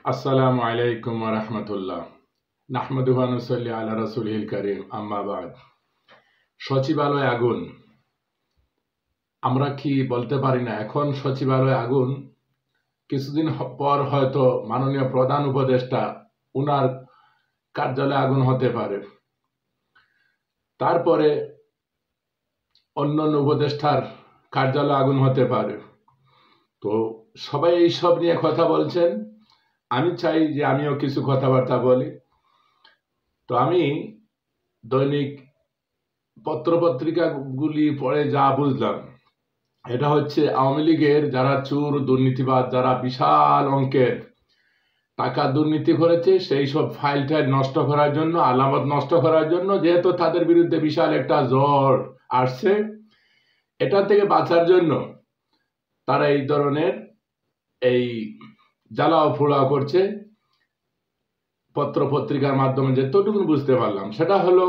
আসসালামু আলাইকুম ওয়া রাহমাতুল্লাহ। নাহমাদুহু ওয়া নুসাল্লি আলা রাসূলিল কারীম, আম্মা বা'দ। সচিবালয়ে আগুন। আমরা কি বলতে পারি না এখন সচিবালয়ে আগুন? কিছুদিন পর হয়তো মাননীয় প্রধান উপদেষ্টা উনার কার্যালয়ে আগুন হতে পারে, তারপরে অন্য উপদেষ্টার কার্যালয়ে আগুন হতে পারে। তো সবাই এইসব নিয়ে কথা বলছেন, আমি চাই যে আমিও কিছু কথাবার্তা বলি। তো আমি দৈনিক পত্রপত্রিকাগুলি পড়ে যা বুঝলাম, এটা হচ্ছে আওয়ামী লীগের যারা চোর দুর্নীতিবাজ, যারা বিশাল অঙ্কের টাকা দুর্নীতি করেছে, সেই সব ফাইল টাইল নষ্ট করার জন্য, আলামত নষ্ট করার জন্য, যেহেতু তাদের বিরুদ্ধে বিশাল একটা ঝড় আসছে, এটা থেকে বাঁচার জন্য তারা এই ধরনের এই জ্বালাও পোড়াও করছে। পত্রপত্রিকার মাধ্যমে যেতটুকু বুঝতে পারলাম সেটা হলো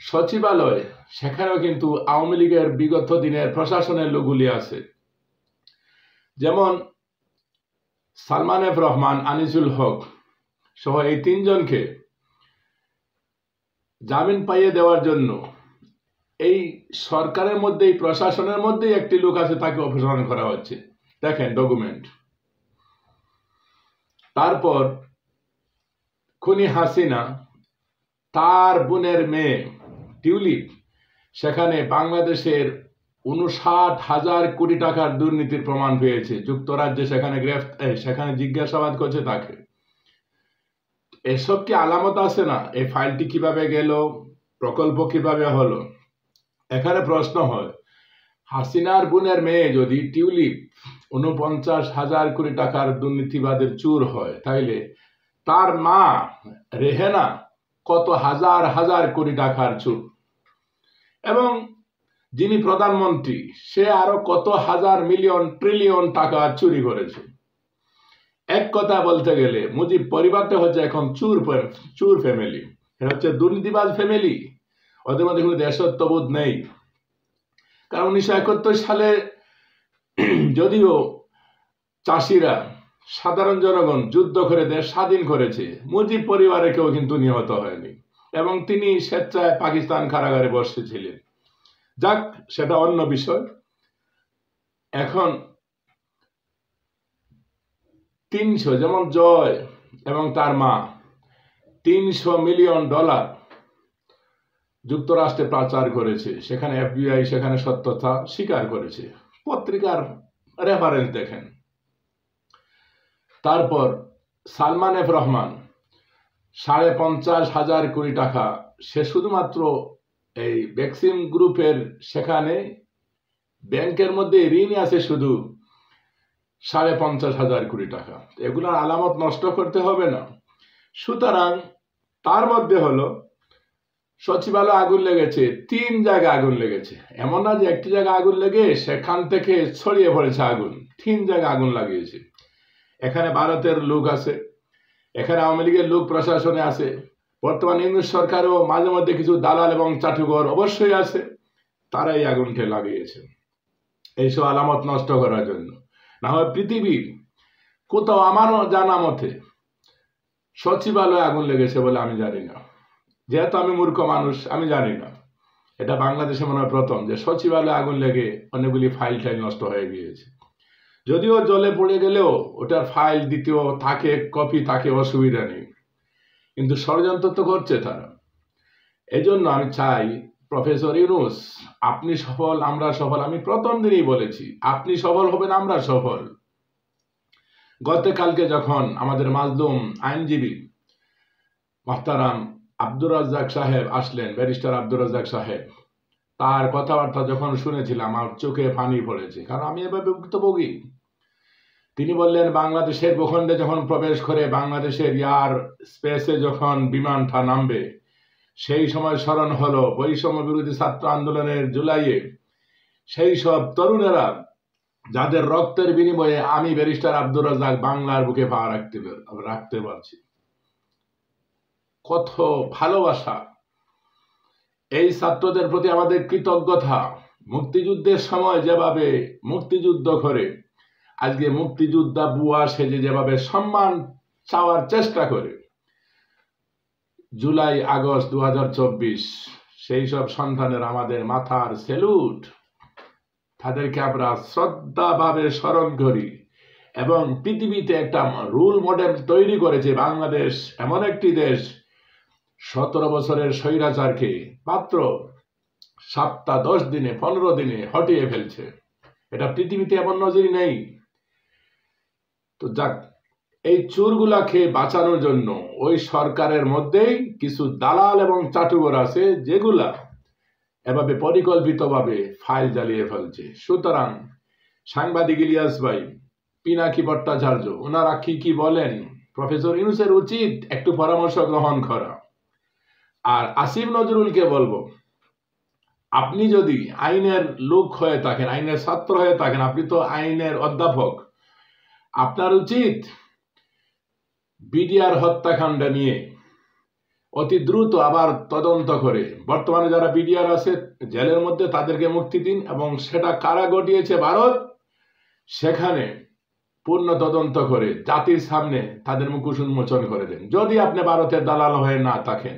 সচিবালয়, সেখানেও কিন্তু আওয়ামী লীগের বিগত দিনের প্রশাসনের লোকগুলি আছে। যেমন সালমান এফ রহমান, আনিসুল হক সহ এই তিনজনকে জামিন পাইয়ে দেওয়ার জন্য এই সরকারের মধ্যেই, প্রশাসনের মধ্যেই একটি লোক আছে, তাকে অপসারণ করা হচ্ছে। দেখেন ডকুমেন্ট। তারপর খুনি হাসিনা, তার বোনের মেয়ে টিউলিপ, সেখানে বাংলাদেশের 59,000 কোটি টাকার দুর্নীতির প্রমাণ পেয়েছে। যুক্তরাজ্যে সেখানে জিজ্ঞাসাবাদ করছে তাকে। এসব কি আলামত আছে না? এই ফাইলটি কিভাবে গেল, প্রকল্প কিভাবে হলো? এখানে প্রশ্ন হয়, হাসিনার বোনের মেয়ে যদি টিউলিপ 49,000 কোটি টাকার দুর্নীতিবাদের চুর হয়, তাইলে তার মা রেহেনা কত হাজার হাজার কোটি টাকার চুর, এবং যিনি প্রধানমন্ত্রী সে আরো কত হাজার মিলিয়ন ট্রিলিয়ন টাকা চুরি করেছে। এক কথা বলতে গেলে মুজিব পরিবারটা হচ্ছে এখন চুর ফ্যামিলি, এটা হচ্ছে দুর্নীতিবাজ ফ্যামিলি। ওদের মধ্যে কোনো দেশত্ববোধ নেই। কারণ 1971 সালে যদিও চাষিরা, সাধারণ জনগণ যুদ্ধ করে দেশ স্বাধীন করেছে, মুজিব পরিবারে কেউ কিন্তু নিহত হয়নি, এবং তিনি স্বেচ্ছায় পাকিস্তান কারাগারে বসেছিলেন। যাক, সেটা অন্য বিষয়। এখন 300, যেমন জয় এবং তার মা $300 মিলিয়ন যুক্তরাষ্ট্রে পাচার করেছে, সেখানে FBI সেখানে সত্যতা স্বীকার করেছে। পত্রিকার রেফারেন্স দেখেন। তারপর সালমান এফ রহমান 50,500 কোটি টাকা, সে শুধুমাত্র এই ভ্যাকসিন গ্রুপের সেখানে ব্যাংকের মধ্যে ঋণ আছে শুধু 50,500 কোটি টাকা। এগুলোর আলামত নষ্ট করতে হবে না? সুতরাং তার মধ্যে হলো সচিবালয়ে আগুন লেগেছে, 3 জায়গায় আগুন লেগেছে। এমন না যে একটি জায়গায় আগুন লেগে সেখান থেকে ছড়িয়ে পড়েছে আগুন, 3 জায়গায় আগুন লাগিয়েছে। এখানে ভারতের লোক আছে, এখানে আওয়ামী লীগের লোক প্রশাসনে আছে, বর্তমান ইংরেজ সরকারও মাঝে মধ্যে কিছু দালাল এবং চাটুকর অবশ্যই আছে, তারা এই আগুনকে লাগিয়েছে এইসব আলামত নষ্ট করার জন্য। না হয় পৃথিবীর কোথাও, আমারও জানা মতে, সচিবালয়ে আগুন লেগেছে বলে আমি জানি না। যেহেতু আমি মূর্খ মানুষ, আমি জানি না। এটা বাংলাদেশে মনে হয় প্রথম যে সচিবালয়ে আগুন লেগে অনেকগুলি ফাইল টাইল নষ্ট হয়ে গিয়েছে। যদিও জলে পড়ে গেলেও ওটার ফাইল দ্বিতীয় থাকে, কপি থাকে, অসুবিধা নেই, কিন্তু ষড়যন্ত্র তো করছে তারা। এই জন্য আমি চাই, প্রফেসর ইউনূস, আপনি সফল, আমরা সফল। আমি প্রথম দিনই বলেছি, আপনি সফল হবেন, আমরা সফল। গতকালকে যখন আমাদের মাজলুম আইনজীবী মোহতারাম আব্দুর রাজ্জাক সাহেব আসলেন, ব্যারিস্টার আব্দুর রাজ্জাক সাহেব, তার কথাবার্তা যখন শুনেছিলাম আমার চোখে পানি পড়েছে, কারণ আমি এভাবে ভুক্তভোগী। তিনি বললেন, বাংলাদেশের ভূখণ্ডে যখন প্রবেশ করে বাংলাদেশের এয়ার স্পেসে যখন বিমানটা নামবে, সেই সময় স্মরণ হলো বৈষম্য বিরোধী ছাত্র আন্দোলনের জুলাইয়ে সেই সব তরুণেরা যাদের রক্তের বিনিময়ে আমি ব্যারিস্টার আব্দুর রাজ্জাক বাংলার বুকে পা রাখতে পারছি। কত ভালোবাসা এই ছাত্রদের প্রতি, আমাদের কৃতজ্ঞতা। মুক্তিযুদ্ধের সময় যেভাবে মুক্তিযুদ্ধ করে আজকে মুক্তিযোদ্ধা বুয়া সেজে যেভাবে সম্মান চাওয়ার চেষ্টা করে। জুলাই আগস্ট 2024 সেই সব সন্তানের আমাদের মাথার স্যালুট, তাদেরকে আমরা শ্রদ্ধাভাবে স্মরণ করি এবং পৃথিবীতে একটা রোল মডেল তৈরি করেছে বাংলাদেশ, এমন একটি দেশ 17 বছরের স্বৈরাচারকে মাত্র 7-10 দিনে 15 দিনে হটিয়ে ফেলছে। এটা পৃথিবীতে এমন নজির নেই। তো যাক, এই চোরগুলাকে বাঁচানোর জন্য ওই সরকারের মধ্যেই কিছু দালাল এবং চাটুকর আছে যেগুলা এভাবে পরিকল্পিতভাবে ফাইল জ্বালিয়ে ফেলছে। সুতরাং সাংবাদিক ইলিয়াস ভাই, পিনাকি ভট্টাচার্য, ওনারা কি বলেন, প্রফেসর ইউনূসের উচিত একটু পরামর্শ গ্রহণ করা। আর আসিফ নজরুলকে বলবো, আপনি যদি আইনের লোক হয়ে থাকেন, আইনের ছাত্র হয়ে থাকেন, আপনি তো আইনের অধ্যাপক, আপনার উচিত বিডিআর হত্যাকাণ্ড নিয়ে অতি দ্রুত আবার তদন্ত করে বর্তমানে যারা বিডিআর আছে জেলের মধ্যে তাদেরকে মুক্তি দিন এবং সেটা কারা ঘটিয়েছে ভারত, সেখানে পূর্ণ তদন্ত করে জাতির সামনে তাদের মুখোশ উন্মোচন করে দেন। যদি আপনি ভারতের দালাল হয়ে না থাকেন,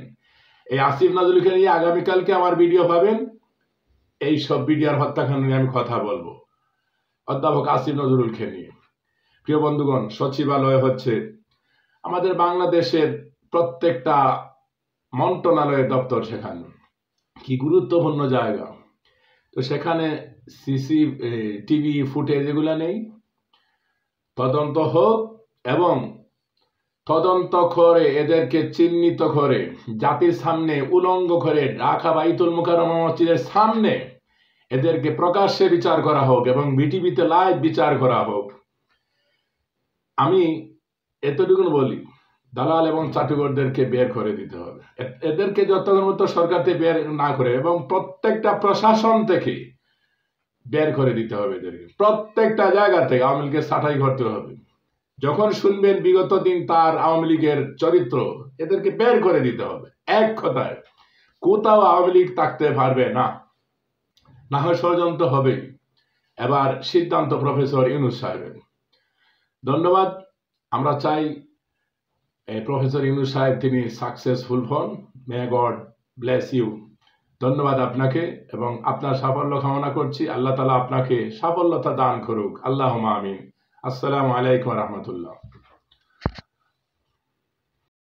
এই আসিফ নজরুলকে নিয়ে আগামীকালকে আমার ভিডিও পাবেন। এই সব বিডিআর হত্যাকাণ্ড নিয়ে আমি কথা বলবো, অধ্যাপক আসিফ নজরুলকে নিয়ে। প্রিয় বন্ধুগণ, সচিবালয় হচ্ছে আমাদের বাংলাদেশের প্রত্যেকটা মন্ত্রণালয়ের দপ্তর, সেখানে কি গুরুত্বপূর্ণ জায়গা। তো সেখানে টিভি ফুটেজ এগুলা নেই, তদন্ত হোক এবং তদন্ত করে এদেরকে চিহ্নিত করে জাতির সামনে উলঙ্গ করে ঢাকা বাইতুল মুকাররম মসজিদের সামনে এদেরকে প্রকাশ্যে বিচার করা হোক এবং বিটিভিতে লাইভ বিচার করা হোক। আমি এতটুকু বলি, দালাল এবং চাটুকরদেরকে বের করে দিতে হবে। এদেরকে যতক্ষণ মতো সরকার থেকে বের না করে এবং প্রত্যেকটা প্রশাসন থেকে বের করে দিতে হবে এদেরকে, প্রত্যেকটা জায়গা থেকে আওয়ামী লীগের ছাঁটাই করতে হবে। যখন শুনবেন বিগত দিন তার আওয়ামী লীগের চরিত্র, এদেরকে বের করে দিতে হবে। এক কথায় কোথাও আওয়ামী লীগ থাকতে পারবে না, না হয় ষড়যন্ত্র হবে। এবার সিদ্ধান্ত প্রফেসর ইউনূস সাহেবের। ধন্যবাদ। আমরা চাই প্রফেসর ইউনূস সাহেব তিনি সাকসেসফুল হন। May God bless you. ধন্যবাদ আপনাকে এবং আপনার সাফল্য কামনা করছি। আল্লাহ তাআলা আপনাকে সাফল্যতা দান করুক। আল্লাহুম্মা আমিন। আসসালামু আলাইকুম ওয়া রাহমাতুল্লাহ।